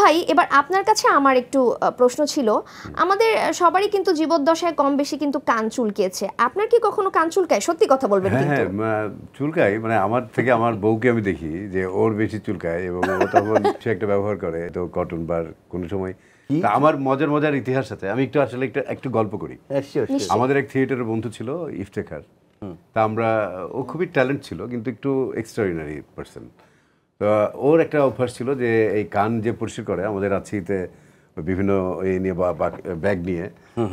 ভাই এবার আপনার কাছে আমার একটু প্রশ্ন ছিল, আমাদের সবারই কিন্তু জীবদ্দশায় কম বেশি কিন্তু কান চুলকিয়েছে, আপনার কি কখনো কান চুলকায়? সত্যি কথা বলবেন কিন্তু। হ্যাঁ, চুলকায়, মানে আমার থেকে আমার বউকে আমি দেখি যে ওর বেশি চুলকায় এবং ও তখন সে একটা ব্যবহার করে তো কটন বার কোনো সময়। তা আমার মজার মজার ইতিহাস আছে, আমি একটু আসলে একটু গল্প করি। আমাদের এক থিয়েটারের বন্ধু ছিল ইফতেখার, তা আমরা, ও খুবই ট্যালেন্ট ছিল কিন্তু একটু এক্সট্রাঅর্ডিনারি পার্সন। তো ওর একটা অভ্যাস ছিল যে এই কান যে পরিষ্কার করে, আমাদের রাজশাহীতে বিভিন্ন এই নিয়ে বা ব্যাগ নিয়ে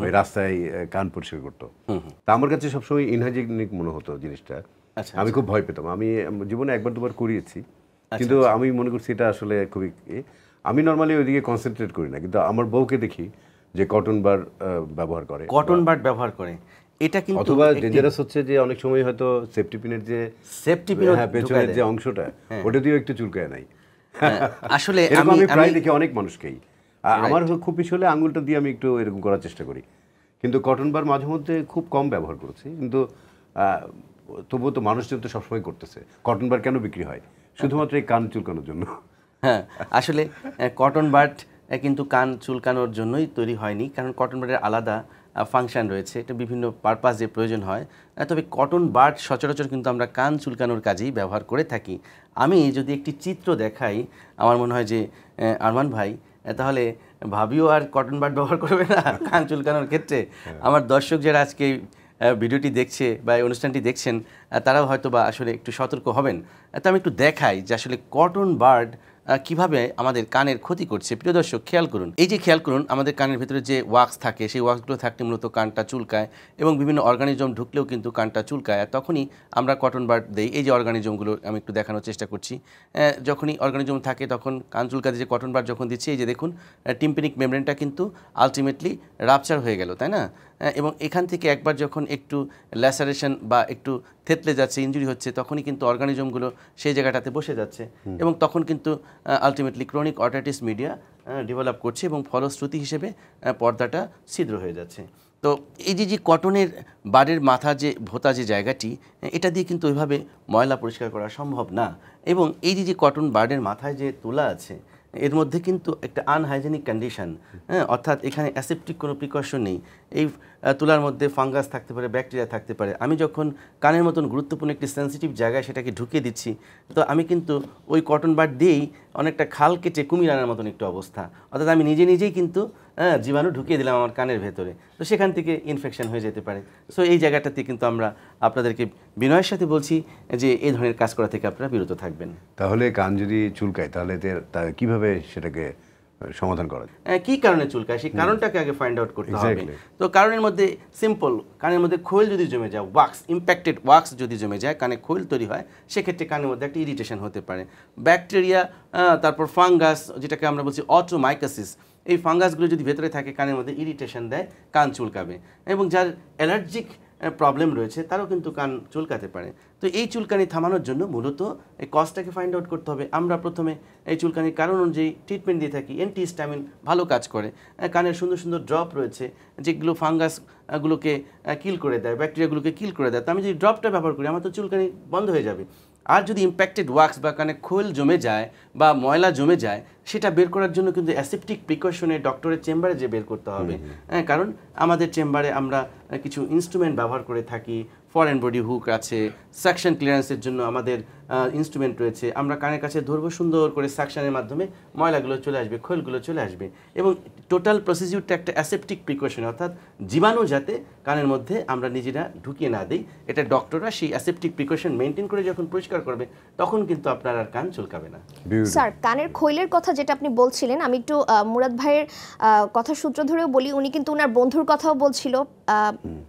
ওই রাস্তায় কান পরিষ্কার করতো। তা আমার কাছে সবসময় ইনহাইজিনিক মনে হতো জিনিসটা, আমি খুব ভয় পেতাম। আমি জীবনে একবার দুবার করিয়েছি, কিন্তু আমি মনে করছি এটা আসলে খুবই, আমি নর্মালি ওইদিকে কনসেন্ট্রেট করি না, কিন্তু আমার বউকে দেখি যে কটন বার ব্যবহার করে, কটন বাড ব্যবহার করে। এটা কিন্তু অথবা ডেঞ্জারাস হচ্ছে যে অনেক সময় হয়তো সেফটি পিনের যে পেছনের যে অংশটা ওটা দিয়েও একটু চুলকায় নাই। আসলে আমি প্রায় দেখি অনেক মানুষকেই, আমার খুব বেশি হলে আঙুলটা দিয়ে আমি একটু এরকম করার চেষ্টা করি, কিন্তু কটন বার মাঝে মধ্যে খুব কম ব্যবহার করেছি। কিন্তু তবুও তো মানুষজন তো সবসময় করতেছে। কটন বার কেন বিক্রি হয়? শুধুমাত্র এই কান চুলকানোর জন্য। হ্যাঁ, আসলে কটন বাড কিন্তু কান চুলকানোর জন্যই তৈরি হয়নি, কারণ কটন বাডের আলাদা ফাংশন রয়েছে, এটা বিভিন্ন পারপাসে প্রয়োজন হয়। তবে কটন বাড সচরাচর কিন্তু আমরা কান চুলকানোর কাজেই ব্যবহার করে থাকি। আমি যদি একটি চিত্র দেখাই, আমার মনে হয় যে আরমান ভাই তাহলে ভাবিও আর কটন বাড ব্যবহার করবে না কান চুলকানোর ক্ষেত্রে। আমার দর্শক যারা আজকে ভিডিওটি দেখছে বা এই অনুষ্ঠানটি দেখছেন, তারাও হয়তো বা আসলে একটু সতর্ক হবেন। তো আমি একটু দেখাই যে আসলে কটন বাড কিভাবে আমাদের কানের ক্ষতি করছে। প্রিয় দর্শক, খেয়াল করুন, এই যে খেয়াল করুন, আমাদের কানের ভিতরে যে ওয়াক্স থাকে, সেই ওয়াক্সগুলো থাকলে মূলত কানটা চুলকায় এবং বিভিন্ন অর্গানিজম ঢুকলেও কিন্তু কানটা চুলকায়। আর তখনই আমরা কটন বাড দেই। এই যে অর্গানিজমগুলো আমি একটু দেখানোর চেষ্টা করছি, যখনই অর্গানিজম থাকে তখন কান চুলকাতে যে কটন বাড যখন দিচ্ছি, এই যে দেখুন টিম্পেনিক মেমব্রেনটা কিন্তু আলটিমেটলি রাপচার হয়ে গেল, তাই না? এবং এখান থেকে একবার যখন একটু ল্যাসারেশন বা একটু থেতলে যাচ্ছে, ইনজুরি হচ্ছে, তখনই কিন্তু অর্গানিজমগুলো সেই জায়গাটাতে বসে যাচ্ছে এবং তখন কিন্তু ultimately chronic otitis media develop করছে এবং ফলশ্রুতি হিসেবে পর্দাটা ছিদ্র হয়ে যাচ্ছে। তো এই যে কটনের বারের মাথা যে ভোতা যে জায়গাটি, এটা দিয়ে কিন্তু ওইভাবে ময়লা পরিষ্কার করা সম্ভব না। এবং এই যে কটন বার্ডের মাথায় যে তুলা আছে, এর মধ্যে কিন্তু একটা আনহাইজেনিক কন্ডিশন, অর্থাৎ এখানে অ্যাসেপ্টিক কোনো প্রিকশন নেই। এই তুলার মধ্যে ফাঙ্গাস থাকতে পারে, ব্যাকটেরিয়া থাকতে পারে। আমি যখন কানের মতন গুরুত্বপূর্ণ একটি সেন্সিটিভ জায়গায় সেটাকে ঢুকিয়ে দিচ্ছি, তো আমি কিন্তু ওই কটন বাড দিয়েই অনেকটা খাল কেটে কুমির আনার মতন একটু অবস্থা, অর্থাৎ আমি নিজেই কিন্তু জীবাণু ঢুকিয়ে দিলাম আমার কানের ভেতরে, তো সেখান থেকে ইনফেকশন হয়ে যেতে পারে। সো এই জায়গাটাতে কিন্তু আমরা আপনাদেরকে বিনয়ের সাথে বলছি যে এই ধরনের কাজ করা থেকে আপনারা বিরত থাকবেন। তাহলে কান যদি চুলকায় তাহলে কিভাবে সেটাকে সমাধান করা যায়? কী কারণে চুলকায় সেই কারণটাকে আগে ফাইন্ড আউট করতে হবে। তো কারণের মধ্যে সিম্পল, কানের মধ্যে খৈল যদি জমে যায়, ওয়াক্স, ইম্প্যাক্টেড ওয়াক্স যদি জমে যায়, কানে খৈল তৈরি হয়, সেক্ষেত্রে কানের মধ্যে একটা ইরিটেশন হতে পারে। ব্যাকটেরিয়া, তারপর ফাঙ্গাস, যেটাকে আমরা বলছি অটোমাইকোসিস, এই ফাঙ্গাসগুলো যদি ভেতরে থাকে কানের মধ্যে ইরিটেশন দেয়, কান চুলকাবে। এবং যার অ্যালার্জিক প্রবলেম রয়েছে তারও কিন্তু কান চুলকাতে পারে। তো এই চুলকানি থামানোর জন্য মূলত এই কজটাকে ফাইন্ড আউট করতে হবে। আমরা প্রথমে এই চুলকানির কারণ অনুযায়ী ট্রিটমেন্ট দিয়ে থাকি। অ্যান্টিহিস্টামিন ভালো কাজ করে, কানের সুন্দর সুন্দর ড্রপ রয়েছে যেগুলো ফাঙ্গাসগুলোকে কিল করে দেয়, ব্যাকটেরিয়াগুলোকে কিল করে দেয়। তো আমি যদি ড্রপটা ব্যবহার করি, আমার তো চুলকানি বন্ধ হয়ে যাবে। আর যদি ইম্প্যাক্টেড ওয়াক্স বা কানে খোল জমে যায় বা ময়লা জমে যায়, সেটা বের করার জন্য কিন্তু অ্যাসেপ্টিক প্রিকশনে ডক্টরের চেম্বারে যে বের করতে হবে। কারণ আমাদের চেম্বারে আমরা কিছু ইনস্ট্রুমেন্ট ব্যবহার করে থাকি, ফরেন বডি হুক আছে, সাকশন ক্লিয়ারেন্সের জন্য আমাদের ইনস্ট্রুমেন্ট রয়েছে। আমরা কানের কাছে ধরবো, সুন্দর করে সাকশনের মাধ্যমে ময়লাগুলো চলে আসবে, খোলগুলো চলে আসবে। এবং টোটাল প্রসিডিউরটা একটা অ্যাসেপ্টিক প্রিকশন, অর্থাৎ জীবাণু যাতে কানের মধ্যে আমরা নিজেরা ঢুকিয়ে না দিই, এটা ডক্টররা সেই অ্যাসেপ্টিক প্রিকশন মেনটেন করে যখন পরিষ্কার করবে, তখন কিন্তু আপনার আর কান চুলকাবে না। স্যার, কানের খৈলের কথা যেটা আপনি বলছিলেন, আমি একটু মুরাদ ভাইয়ের কথা সূত্র ধরেও বলি, উনি কিন্তু ওনার বন্ধুর কথাও বলছিল,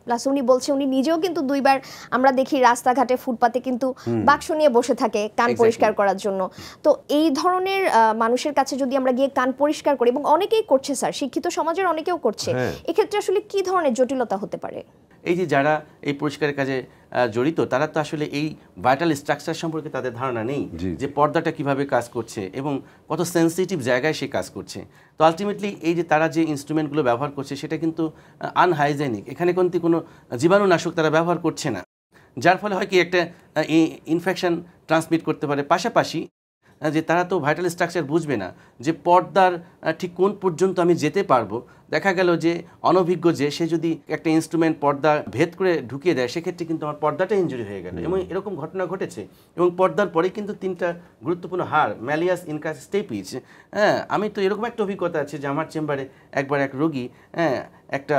প্লাস উনি বলছে উনি নিজেও কিন্তু দুইবার আমরা দেখি রাস্তাঘাটে ফুটপাতে কিন্তু বাক্স নিয়ে বসে থাকে কান পরিষ্কার করার জন্য। তো এই ধরনের মানুষের কাছে যদি আমরা গিয়ে কান পরিষ্কার করি, এবং অনেকেই করছে স্যার, শিক্ষিত সমাজের অনেকেও করছে, এক্ষেত্রে আসলে কি ধরনের জটিলতা হতে পারে? এই যে যারা এই পরিষ্কারের কাজে জড়িত, তারা তো আসলে এই ভাইটাল স্ট্রাকচার সম্পর্কে তাদের ধারণা নেই, যে পর্দাটা কিভাবে কাজ করছে এবং কত সেন্সিটিভ জায়গায় সে কাজ করছে। তো আলটিমেটলি এই যে তারা যে ইনস্ট্রুমেন্টগুলো ব্যবহার করছে, সেটা কিন্তু আনহাইজেনিক। এখানে কিন্তু কোনো জীবাণুনাশক তারা ব্যবহার করছে না, যার ফলে হয় কি একটা ইনফেকশন ট্রান্সমিট করতে পারে। পাশাপাশি যে তারা তো ভাইটাল স্ট্রাকচার বুঝবে না যে পর্দার ঠিক কোন পর্যন্ত আমি যেতে পারবো। দেখা গেল যে অনভিজ্ঞ যে সে যদি একটা ইনস্ট্রুমেন্ট পর্দা ভেদ করে ঢুকিয়ে দেয়, সেক্ষেত্রে কিন্তু আমার পর্দাটা ইনজুরি হয়ে গেল। এবং এরকম ঘটনা ঘটেছে। এবং পর্দার পরে কিন্তু 3টা গুরুত্বপূর্ণ হাড়, ম্যালিয়াস ইনকাস স্টেপিজ, হ্যাঁ, আমি তো এরকম একটা অভিজ্ঞতা আছে যে আমার চেম্বারে একবার এক রোগী একটা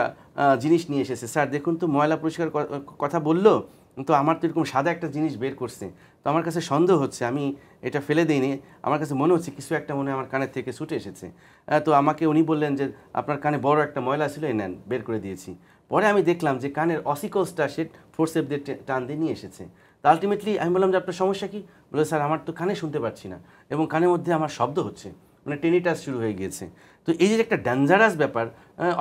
জিনিস নিয়ে এসেছে, স্যার দেখুন তো ময়লা পরিষ্কার কথা বললো, তো আমার তো এরকম সাদা একটা জিনিস বের করছে, তো আমার কাছে সন্দেহ হচ্ছে, আমি এটা ফেলে দিইনি, আমার কাছে মনে হচ্ছে কিছু একটা মনে হয় আমার কানের থেকে ছুটে এসেছে। তো আমাকে উনি বললেন যে আপনার কানে বড় একটা ময়লা ছিল, এই নেন, বের করে দিয়েছি। পরে আমি দেখলাম যে কানের অসিকলসটা সে ফোর্সেপ দিয়ে টান দিয়ে নিয়ে এসেছে। তো আলটিমেটলি আমি বললাম যে আপনার সমস্যা কি? বলে স্যার আমার তো কানে শুনতে পাচ্ছি না এবং কানের মধ্যে আমার শব্দ হচ্ছে, মানে টেনিটাস শুরু হয়ে গিয়েছে। তো এই যে একটা ডেঞ্জারাস ব্যাপার,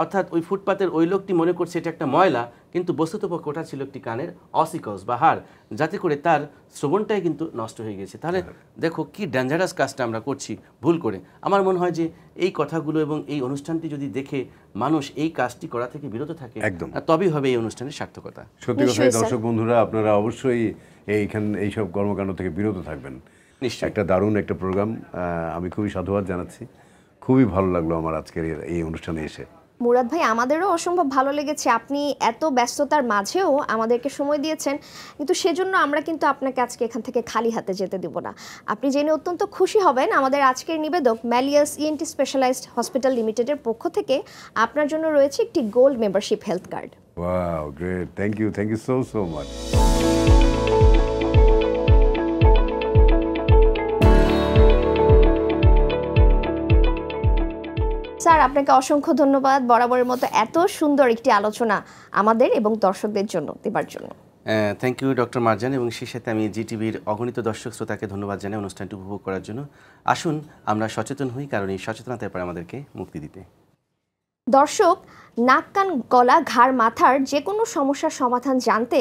অর্থাৎ ওই ফুটপাতের ওই লোকটি মনে করছে এটা একটা ময়লা, কিন্তু বস্তুতপক্ষে ওটা ছিল একটি কানের অসিকলস বা হাড়, যাতে করে তার শ্রবণটাই কিন্তু নষ্ট হয়ে গেছে। তাহলে দেখো কি ডেঞ্জারাস কাজটা আমরা করছি ভুল করে। আমার মনে হয় যে এই কথাগুলো এবং এই অনুষ্ঠানটি যদি দেখে মানুষ এই কাজটি করা থেকে বিরত থাকে, একদম, তবেই হবে এই অনুষ্ঠানের সার্থকতা। সত্যি কথা, দর্শক বন্ধুরা আপনারা অবশ্যই এইসব কর্মকাণ্ড থেকে বিরত থাকবেন। নিশ্চয়ই একটা দারুণ একটা প্রোগ্রাম, আমি খুবই সাধুবাদ জানাচ্ছি। খুবই ভালো লাগলো আমার আজকের এই অনুষ্ঠানে এসে। মুরাদ ভাই, আমাদেরও অসম্ভব ভালো লেগেছে, আপনি এত ব্যস্ততার মাঝেও আমাদেরকে সময় দিয়েছেন, কিন্তু সেজন্য আমরা কিন্তু আপনাকে আজকে এখান থেকে খালি হাতে যেতে দিব না। আপনি জেনে অত্যন্ত খুশি হবেন, আমাদের আজকের নিবেদক ম্যালিয়াস ইএনটি স্পেশালাইজড হসপিটাল লিমিটেডের পক্ষ থেকে আপনার জন্য রয়েছে একটি gold membership health card. Wow, great, thank you so much. Sir, আপনাকে অসংখ্য ধন্যবাদ বরাবরের মতো এত সুন্দর একটি আলোচনা আমাদের এবং দর্শকদের জন্য দেবার জন্য। থ্যাংক ইউ ডক্টর মারজান, এবং সেই সাথে আমি জিটিভির অগণিত দর্শক শ্রোতাকে ধন্যবাদ জানাই অনুষ্ঠানটি উপভোগ করার জন্য। আসুন আমরা সচেতন হই, কারণ এই সচেতনতার পরে আমাদেরকে মুক্তি দিতে। দর্শক, নাক কান গলা ঘাড় মাথার যে কোনো সমস্যার সমাধান জানতে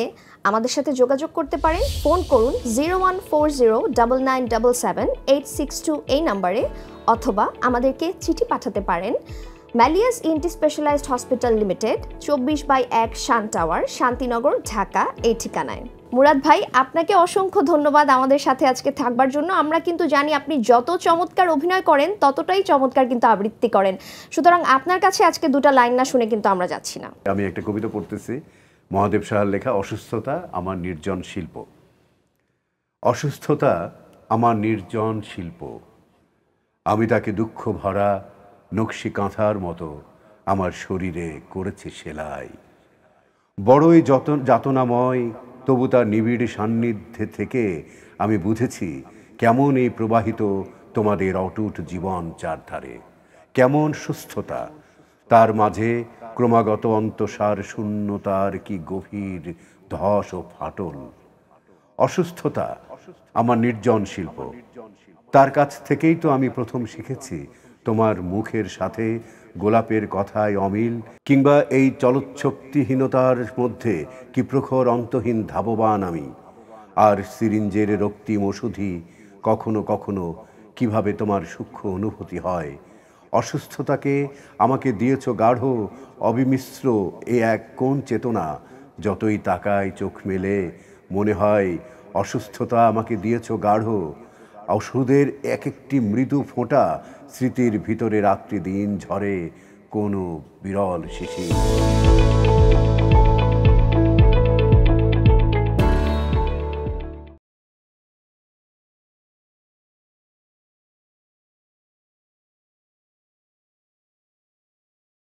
আমাদের সাথে যোগাযোগ করতে পারেন। ফোন করুন 01409977862 এই নাম্বারে, অথবা আমাদেরকে চিঠি পাঠাতে পারেন Malleus ENT specialised hospital limited, 24/1 Shan tower, Shantinagar, Dhaka এই ঠিকানায়। মুরাদ ভাই, আপনাকে অসংখ্য ধন্যবাদ আমাদের সাথে আজকে থাকবার জন্য। আমরা কিন্তু জানি আপনি যত চমৎকার অভিনয় করেন ততটাই চমৎকার কিন্তু আবৃত্তি করেন, সুতরাং আপনার কাছে আজকে 2টা লাইন না শুনে কিন্তু আমরা যাচ্ছি না। আমি একটা কবিতা পড়তেছি, মহাদেব সাহার লেখা, অসুস্থতা আমার নির্জন শিল্প। অসুস্থতা আমার নির্জন শিল্প, আমি তাকে দুঃখ ভরা নকশি কাঁথার মতো আমার শরীরে করেছি সেলাই। বড়ই যাতনাময়, তবু তার নিবিড় সান্নিধ্যে থেকে আমি বুঝেছি কেমন এই প্রবাহিত তোমাদের অটুট জীবন চারধারে, কেমন সুস্থতা তার মাঝে ক্রমাগত অন্তঃসার শূন্যতার কি গভীর ধস ও ফাটল। অসুস্থতা আমার নির্জন শিল্প, তার কাছ থেকেই তো আমি প্রথম শিখেছি তোমার মুখের সাথে গোলাপের কথায় অমিল, কিংবা এই চলচ্ছক্তিহীনতার মধ্যে কি প্রখর অন্তহীন ধাববান আমি। আর সিরিঞ্জের রক্তিম ওষুধি কখনো কখনো কিভাবে তোমার সূক্ষ্ম অনুভূতি হয়। অসুস্থতাকে আমাকে দিয়েছ গাঢ় অবিমিশ্র এ এক কোন চেতনা, যতই তাকাই চোখ মেলে মনে হয় অসুস্থতা আমাকে দিয়েছ গাঢ়। ওষুধের এক একটি মৃদু ফোঁটা স্মৃতির ভিতরে রাত্রি দিন ঝরে কোনো বিরল শিশির।